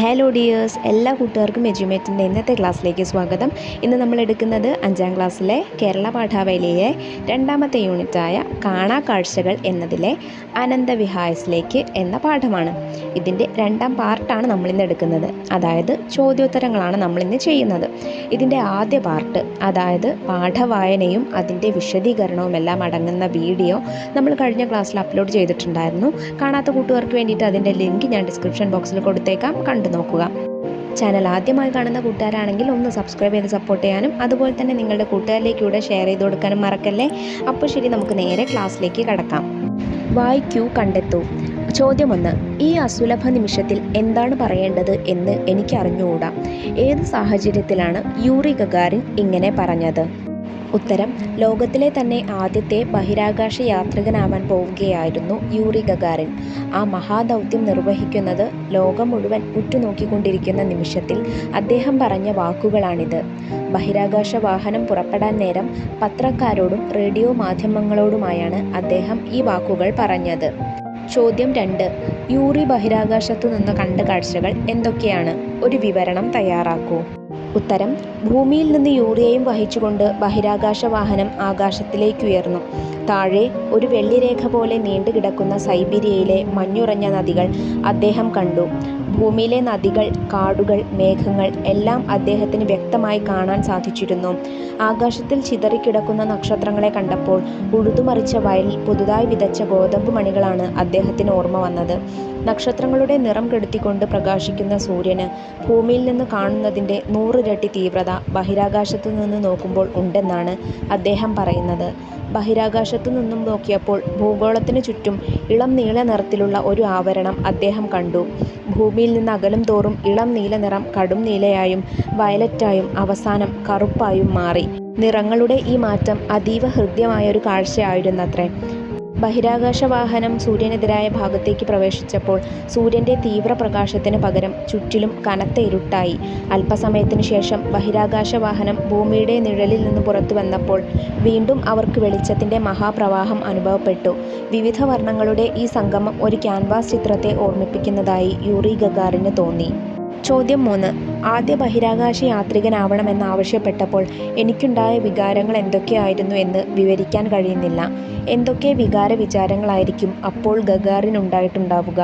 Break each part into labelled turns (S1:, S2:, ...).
S1: Hello dears, എല്ലാ കൂട്ടുകാർക്കും എജ്യുമേറ്റിൻ്റെ ഇന്നത്തെ ക്ലാസ്സിലേക്ക് സ്വാഗതം. ഇന്ന് നമ്മൾ എടുക്കുന്നത് 5ാം ക്ലാസ്സിലെ കേരള പാഠാവലിയിലെ 2ാമത്തെ യൂണിറ്റായ കാണാ കാഴ്ചകൾ എന്നതിലെ അനന്തവിഹായസിലേക്ക് എന്ന പാഠമാണ്. ഇതിൻ്റെ 2ാം പാർട്ടാണ് നമ്മളിന്ന് എടുക്കുന്നത്. അതായത് ചോദ്യോത്തരങ്ങളാണ് നമ്മളിന്ന് ചെയ്യുന്നത്. ഇതിൻ്റെ ആദ്യ പാർട്ട്, അതായത് പാഠവായനയും അതിൻ്റെ വിശദീകരണവും എല്ലാം അടങ്ങുന്ന വീഡിയോ നമ്മൾ കഴിഞ്ഞ ക്ലാസ്സിൽ അപ്ലോഡ് ചെയ്തിട്ടുണ്ടായിരുന്നു. കാണാത്ത കൂട്ടുകാർക്ക് വേണ്ടിയിട്ട് അതിൻ്റെ ലിങ്ക് ഞാൻ ഡിസ്ക്രിപ്ഷൻ ബോക്സിൽ കൊടുത്തേക്കാം, കണ്ടു നോക്കുക. ചാനൽ ആദ്യമായി കാണുന്ന കൂട്ടുകാരാണെങ്കിൽ ഒന്ന് സബ്സ്ക്രൈബ് ചെയ്ത് സപ്പോർട്ട് ചെയ്യാനും അതുപോലെ തന്നെ നിങ്ങളുടെ കൂട്ടുകാരിലേക്കൂടെ ഷെയർ ചെയ്ത് കൊടുക്കാനും മറക്കല്ലേ. അപ്പോൾ ശരി, നമുക്ക് നേരെ ക്ലാസ്സിലേക്ക് കടക്കാം. വായിക്കൂ, കണ്ടെത്തൂ. ചോദ്യം 1. ഈ അസുലഭ നിമിഷത്തിൽ എന്താണ് പറയേണ്ടത് എന്ന് എനിക്ക് അറിഞ്ഞുകൂടാ. ഏത് സാഹചര്യത്തിലാണ് യൂറി ഗഗാറിൻ ഇങ്ങനെ പറഞ്ഞത്? ഉത്തരം: ലോകത്തിലെ തന്നെ ആദ്യത്തെ ബഹിരാകാശ യാത്രികനാവാൻ പോവുകയായിരുന്നു യൂറി ഗഗാറിൻ. ആ മഹാദൗത്യം നിർവഹിക്കുന്നത് ലോകം മുഴുവൻ ഉറ്റുനോക്കിക്കൊണ്ടിരിക്കുന്ന നിമിഷത്തിൽ അദ്ദേഹം പറഞ്ഞ വാക്കുകളാണിത്. ബഹിരാകാശ വാഹനം പുറപ്പെടാൻ നേരം പത്രക്കാരോടും റേഡിയോ മാധ്യമങ്ങളോടുമായാണ് അദ്ദേഹം ഈ വാക്കുകൾ പറഞ്ഞത്. ചോദ്യം 2. യൂറി ബഹിരാകാശത്തു നിന്ന് കണ്ട കാഴ്ചകൾ എന്തൊക്കെയാണ്? ഒരു വിവരണം തയ്യാറാക്കൂ. ഉത്തരം: ഭൂമിയിൽ നിന്ന് യൂറിയയും വഹിച്ചുകൊണ്ട് ബഹിരാകാശ വാഹനം ആകാശത്തിലേക്കുയർന്നു. താഴെ ഒരു വെള്ളിരേഖ പോലെ നീണ്ടുകിടക്കുന്ന സൈബീരിയയിലെ മഞ്ഞുറഞ്ഞ നദികൾ അദ്ദേഹം കണ്ടു. ഭൂമിയിലെ നദികൾ, കാടുകൾ, മേഘങ്ങൾ എല്ലാം അദ്ദേഹത്തിന് വ്യക്തമായി കാണാൻ സാധിച്ചിരുന്നു. ആകാശത്തിൽ ചിതറിക്കിടക്കുന്ന നക്ഷത്രങ്ങളെ കണ്ടപ്പോൾ ഉഴുതുമറിച്ച വയലിൽ പുതുതായി വിതച്ച ഗോതമ്പ് മണികളാണ് അദ്ദേഹത്തിന് ഓർമ്മ വന്നത്. നക്ഷത്രങ്ങളുടെ നിറം കെടുത്തിക്കൊണ്ട് പ്രകാശിക്കുന്ന സൂര്യന് ഭൂമിയിൽ നിന്ന് കാണുന്നതിൻ്റെ 100 ഇരട്ടി തീവ്രത ബഹിരാകാശത്തു നിന്ന് നോക്കുമ്പോൾ ഉണ്ടെന്നാണ് അദ്ദേഹം പറയുന്നത്. ബഹിരാകാശത്തു നിന്നും നോക്കിയപ്പോൾ ഭൂഗോളത്തിന് ചുറ്റും ഇളം നീല നിറത്തിലുള്ള ഒരു ആവരണം അദ്ദേഹം കണ്ടു. ഭൂമിയിൽ നിന്ന് അകലും തോറും ഇളം നീല നിറം കടും നീലയായും വയലറ്റായും അവസാനം കറുപ്പായും മാറി. നിറങ്ങളുടെ ഈ മാറ്റം അതീവ ഹൃദ്യമായൊരു കാഴ്ചയായിരുന്നത്രേ. ബഹിരാകാശ വാഹനം സൂര്യനെതിരായ ഭാഗത്തേക്ക് പ്രവേശിച്ചപ്പോൾ സൂര്യൻ്റെ തീവ്രപ്രകാശത്തിന് പകരം ചുറ്റിലും കനത്ത ഇരുട്ടായി. അല്പസമയത്തിന് ശേഷം ബഹിരാകാശ വാഹനം ഭൂമിയുടെ നിഴലിൽ നിന്ന് പുറത്തു വന്നപ്പോൾ വീണ്ടും അവർക്ക് വെളിച്ചത്തിൻ്റെ മഹാപ്രവാഹം അനുഭവപ്പെട്ടു. വിവിധ വർണ്ണങ്ങളുടെ ഈ സംഗമം ഒരു ക്യാൻവാസ് ചിത്രത്തെ ഓർമ്മിപ്പിക്കുന്നതായി യൂറി ഗഗാറിന് തോന്നി. ചോദ്യം 3. ആദ്യ ബഹിരാകാശ യാത്രികനാവണമെന്നാവശ്യപ്പെട്ടപ്പോൾ എനിക്കുണ്ടായ വികാരങ്ങൾ എന്തൊക്കെയായിരുന്നു എന്ന് വിവരിക്കാൻ കഴിയുന്നില്ല. എന്തൊക്കെ വികാര വിചാരങ്ങളായിരിക്കും അപ്പോൾ ഗഗാറിനുണ്ടായിട്ടുണ്ടാവുക?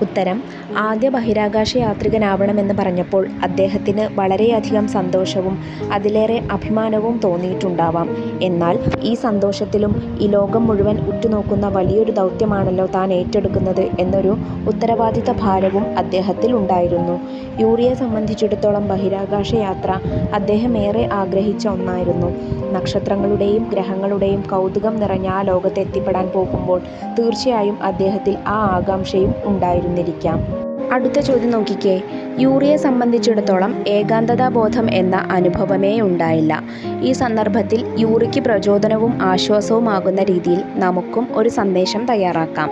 S1: ഉത്തരം: ആദ്യ ബഹിരാകാശ യാത്രികനാവണമെന്ന് പറഞ്ഞപ്പോൾ അദ്ദേഹത്തിന് വളരെയധികം സന്തോഷവും അതിലേറെ അഭിമാനവും തോന്നിയിട്ടുണ്ടാവാം. എന്നാൽ ഈ സന്തോഷത്തിലും ഈ ലോകം മുഴുവൻ ഉറ്റുനോക്കുന്ന വലിയൊരു ദൗത്യമാണല്ലോ താൻ ഏറ്റെടുക്കുന്നത് എന്നൊരു ഉത്തരവാദിത്ത ഭാരവും അദ്ദേഹത്തിൽ ഉണ്ടായിരുന്നു. യൂറിയെ സംബന്ധിച്ചിടത്തോളം ബഹിരാകാശ യാത്ര അദ്ദേഹം ഏറെ ആഗ്രഹിച്ച ഒന്നായിരുന്നു. നക്ഷത്രങ്ങളുടെയും ഗ്രഹങ്ങളുടെയും കൗതുകം നിറഞ്ഞ ആ ലോകത്ത് എത്തിപ്പെടാൻ പോകുമ്പോൾ തീർച്ചയായും അദ്ദേഹത്തിൽ ആ ആകാംക്ഷയും ഉണ്ടായിരുന്നിരിക്കാം. അടുത്ത ചോദ്യം നോക്കിക്കേ. യൂറിയെ സംബന്ധിച്ചിടത്തോളം ഏകാന്തതാബോധം എന്ന അനുഭവമേ ഉണ്ടായില്ല. ഈ സന്ദർഭത്തിൽ യൂറിക്ക് പ്രചോദനവും ആശ്വാസവുമാകുന്ന രീതിയിൽ നമുക്കും ഒരു സന്ദേശം തയ്യാറാക്കാം.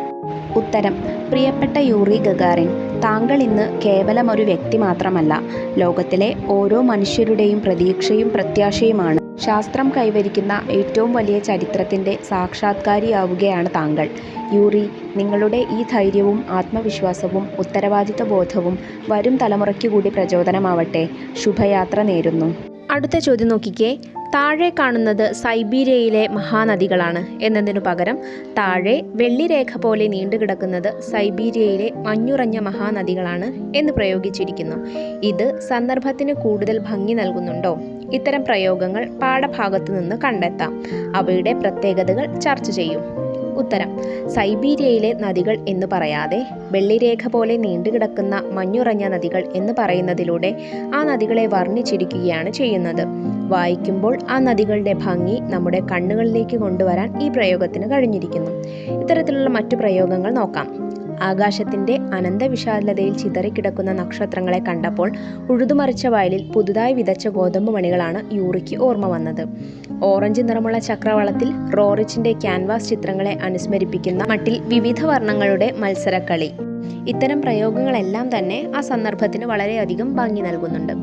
S1: ഉത്തരം: പ്രിയപ്പെട്ട യൂറി ഗഗാറിൻ, താങ്കൾ ഇന്ന് കേവലം ഒരു വ്യക്തി മാത്രമല്ല, ലോകത്തിലെ ഓരോ മനുഷ്യരുടെയും പ്രതീക്ഷയും പ്രത്യാശയുമാണ്. ശാസ്ത്രം കൈവരിക്കുന്ന ഏറ്റവും വലിയ ചരിത്രത്തിൻ്റെ സാക്ഷാത്കാരിയാവുകയാണ് താങ്കൾ. യൂറി, നിങ്ങളുടെ ഈ ധൈര്യവും ആത്മവിശ്വാസവും ഉത്തരവാദിത്ത ബോധവും വരും തലമുറയ്ക്ക് കൂടി പ്രചോദനമാവട്ടെ. ശുഭയാത്ര നേരുന്നു. അടുത്ത ചോദ്യം നോക്കിക്കേ. താഴെ കാണുന്നത് സൈബീരിയയിലെ മഹാനദികളാണ് എന്നതിനു പകരം താഴെ വെള്ളിരേഖ പോലെ നീണ്ടുകിടക്കുന്നത് സൈബീരിയയിലെ മഞ്ഞുറഞ്ഞ മഹാനദികളാണ് എന്ന് പ്രയോഗിച്ചിരിക്കുന്നു. ഇത് സന്ദർഭത്തിന് കൂടുതൽ ഭംഗി നൽകുന്നുണ്ടോ? ഇത്തരം പ്രയോഗങ്ങൾ പാഠഭാഗത്തു നിന്ന് കണ്ടെത്താം. അവയുടെ പ്രത്യേകതകൾ ചർച്ച ചെയ്യും. ഉത്തരം: സൈബീരിയയിലെ നദികൾ എന്ന് പറയാതെ വെള്ളിരേഖ പോലെ നീണ്ടുകിടക്കുന്ന മഞ്ഞുറഞ്ഞ നദികൾ എന്ന് പറയുന്നതിലൂടെ ആ നദികളെ വർണ്ണിച്ചിരിക്കുകയാണ് ചെയ്യുന്നത്. വായിക്കുമ്പോൾ ആ നദികളുടെ ഭംഗി നമ്മുടെ കണ്ണുകളിലേക്ക് കൊണ്ടുവരാൻ ഈ പ്രയോഗത്തിന് കഴിഞ്ഞിരിക്കുന്നു. ഇത്തരത്തിലുള്ള മറ്റു പ്രയോഗങ്ങൾ നോക്കാം. ആകാശത്തിൻ്റെ അനന്തവിശാലതയിൽ ചിതറിക്കിടക്കുന്ന നക്ഷത്രങ്ങളെ കണ്ടപ്പോൾ ഉഴുതുമറിച്ച വയലിൽ പുതുതായി വിതച്ച ഗോതമ്പ് മണികളാണ് യൂറിക്ക് ഓർമ്മ വന്നത്. ഓറഞ്ച് നിറമുള്ള ചക്രവാളത്തിൽ റോറിച്ചിൻ്റെ ക്യാൻവാസ് ചിത്രങ്ങളെ അനുസ്മരിപ്പിക്കുന്ന മട്ടിൽ വിവിധ വർണ്ണങ്ങളുടെ മത്സരക്കളി. ഇത്തരം പ്രയോഗങ്ങളെല്ലാം തന്നെ ആ സന്ദർഭത്തിന് വളരെയധികം ഭംഗി നൽകുന്നുണ്ട്.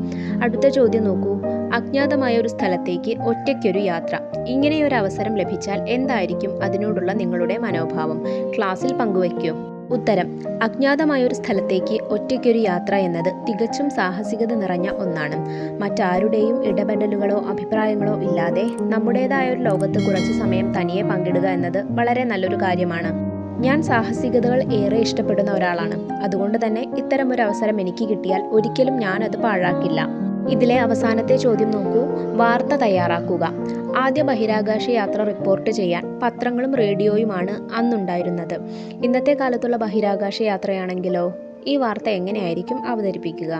S1: അടുത്ത ചോദ്യം നോക്കൂ. അജ്ഞാതമായ ഒരു സ്ഥലത്തേക്ക് ഒറ്റയ്ക്കൊരു യാത്ര. ഇങ്ങനെയൊരു അവസരം ലഭിച്ചാൽ എന്തായിരിക്കും അതിനോടുള്ള നിങ്ങളുടെ മനോഭാവം? ക്ലാസ്സിൽ പങ്കുവയ്ക്കൂ. ഉത്തരം: അജ്ഞാതമായൊരു സ്ഥലത്തേക്ക് ഒറ്റയ്ക്കൊരു യാത്ര എന്നത് തികച്ചും സാഹസികത നിറഞ്ഞ ഒന്നാണ്. മറ്റാരുടെയും ഇടപെടലുകളോ അഭിപ്രായങ്ങളോ ഇല്ലാതെ നമ്മുടേതായ ഒരു ലോകത്ത് കുറച്ച് സമയം തനിയെ പങ്കിടുക എന്നത് വളരെ നല്ലൊരു കാര്യമാണ്. ഞാൻ സാഹസികതകൾ ഏറെ ഇഷ്ടപ്പെടുന്ന ഒരാളാണ്. അതുകൊണ്ട് തന്നെ ഇത്തരമൊരു അവസരം എനിക്ക് കിട്ടിയാൽ ഒരിക്കലും ഞാനത് പാഴാക്കില്ല. ഇതിലെ അവസാനത്തെ ചോദ്യം നോക്കൂ. വാർത്ത തയ്യാറാക്കുക. ആദ്യ ബഹിരാകാശ യാത്ര റിപ്പോർട്ട് ചെയ്യാൻ പത്രങ്ങളും റേഡിയോയുമാണ് അന്നുണ്ടായിരുന്നത്. ഇന്നത്തെ കാലത്തുള്ള ബഹിരാകാശ യാത്രയാണെങ്കിലോ ഈ വാർത്ത എങ്ങനെയായിരിക്കും അവതരിപ്പിക്കുക?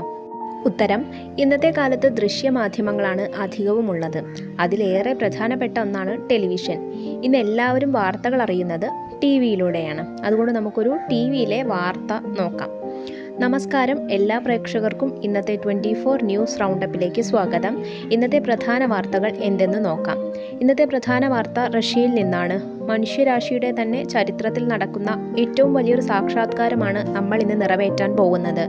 S1: ഉത്തരം: ഇന്നത്തെ കാലത്ത് ദൃശ്യമാധ്യമങ്ങളാണ് അധികവുമുള്ളത്. അതിലേറെ പ്രധാനപ്പെട്ട ഒന്നാണ് ടെലിവിഷൻ. ഇന്ന് എല്ലാവരും വാർത്തകൾ അറിയുന്നത് TV-യിലൂടെയാണ്. അതുകൊണ്ട് നമുക്കൊരു TV-യിലെ വാർത്ത നോക്കാം. നമസ്കാരം എല്ലാ പ്രേക്ഷകർക്കും ഇന്നത്തെ 24 ന്യൂസ് റൗണ്ടപ്പിലേക്ക് സ്വാഗതം. ഇന്നത്തെ പ്രധാന വാർത്തകൾ എന്തെന്ന് നോക്കാം. ഇന്നത്തെ പ്രധാന വാർത്ത റഷ്യയിൽ നിന്നാണ്. മനുഷ്യരാശിയുടെ തന്നെ ചരിത്രത്തിൽ നടക്കുന്ന ഏറ്റവും വലിയൊരു സാക്ഷാത്കാരമാണ് നമ്മൾ ഇന്ന് നിറവേറ്റാൻ പോകുന്നത്.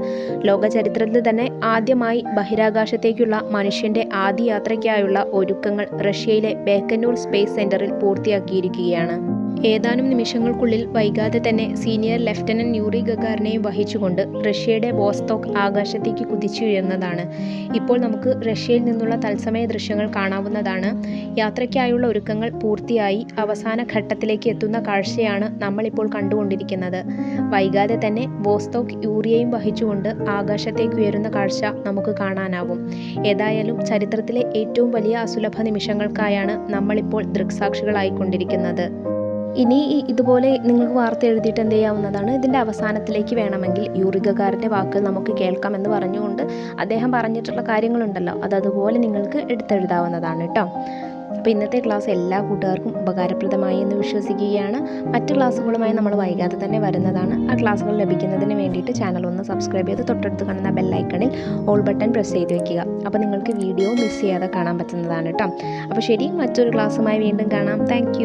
S1: ലോക ചരിത്രത്തിൽ തന്നെ ആദ്യമായി ബഹിരാകാശത്തേക്കുള്ള മനുഷ്യൻ്റെ ആദ്യ യാത്രയ്ക്കായുള്ള ഒരുക്കങ്ങൾ റഷ്യയിലെ ബേക്കനൂർ സ്പേസ് സെന്ററിൽ പൂർത്തിയാക്കിയിരിക്കുകയാണ്. ഏതാനും നിമിഷങ്ങൾക്കുള്ളിൽ വൈകാതെ തന്നെ സീനിയർ ലഫ്റ്റനന്റ് യൂറി ഗഗാറിനെയും വഹിച്ചുകൊണ്ട് റഷ്യയുടെ വോസ്റ്റോക്ക് ആകാശത്തേക്ക് കുതിച്ചുയരുന്നതാണ്. ഇപ്പോൾ നമുക്ക് റഷ്യയിൽ നിന്നുള്ള തത്സമയ ദൃശ്യങ്ങൾ കാണാവുന്നതാണ്. യാത്രയ്ക്കായുള്ള ഒരുക്കങ്ങൾ പൂർത്തിയായി അവസാന ഘട്ടത്തിലേക്ക് എത്തുന്ന കാഴ്ചയാണ് നമ്മളിപ്പോൾ കണ്ടുകൊണ്ടിരിക്കുന്നത്. വൈകാതെ തന്നെ വോസ്റ്റോക്ക് യൂറിയെയും വഹിച്ചുകൊണ്ട് ആകാശത്തേക്ക് ഉയരുന്ന കാഴ്ച നമുക്ക് കാണാനാവും. ഏതായാലും ചരിത്രത്തിലെ ഏറ്റവും വലിയ അസുലഭ നിമിഷങ്ങൾക്കായാണ് നമ്മളിപ്പോൾ ദൃക്സാക്ഷികളായിക്കൊണ്ടിരിക്കുന്നത്. ഇനി ഇതുപോലെ നിങ്ങൾക്ക് വാർത്ത എഴുതിയിട്ട് എന്ത് ചെയ്യാവുന്നതാണ്. ഇതിൻ്റെ അവസാനത്തിലേക്ക് വേണമെങ്കിൽ യൂറി ഗഗാറിൻ്റെ വാക്കുകൾ നമുക്ക് കേൾക്കാമെന്ന് പറഞ്ഞുകൊണ്ട് അദ്ദേഹം പറഞ്ഞിട്ടുള്ള കാര്യങ്ങളുണ്ടല്ലോ, അതുപോലെ നിങ്ങൾക്ക് എടുത്തെഴുതാവുന്നതാണ് കേട്ടോ. അപ്പോൾ ഇന്നത്തെ ക്ലാസ് എല്ലാ കൂട്ടുകാർക്കും ഉപകാരപ്രദമായി എന്ന് വിശ്വസിക്കുകയാണ്. മറ്റ് ക്ലാസ്സുകളുമായി നമ്മൾ വൈകാതെ തന്നെ വരുന്നതാണ്. ആ ക്ലാസ്സുകൾ ലഭിക്കുന്നതിന് വേണ്ടിയിട്ട് ചാനൽ ഒന്ന് സബ്സ്ക്രൈബ് ചെയ്ത് തൊട്ടടുത്ത് കാണുന്ന ബെല്ലൈക്കണിൽ ഓൾ ബട്ടൺ പ്രസ് ചെയ്ത് വെക്കുക. അപ്പോൾ നിങ്ങൾക്ക് വീഡിയോ മിസ് ചെയ്യാതെ കാണാൻ പറ്റുന്നതാണ് കേട്ടോ. അപ്പോൾ ശരി, മറ്റൊരു ക്ലാസ്സുമായി വീണ്ടും കാണാം. താങ്ക്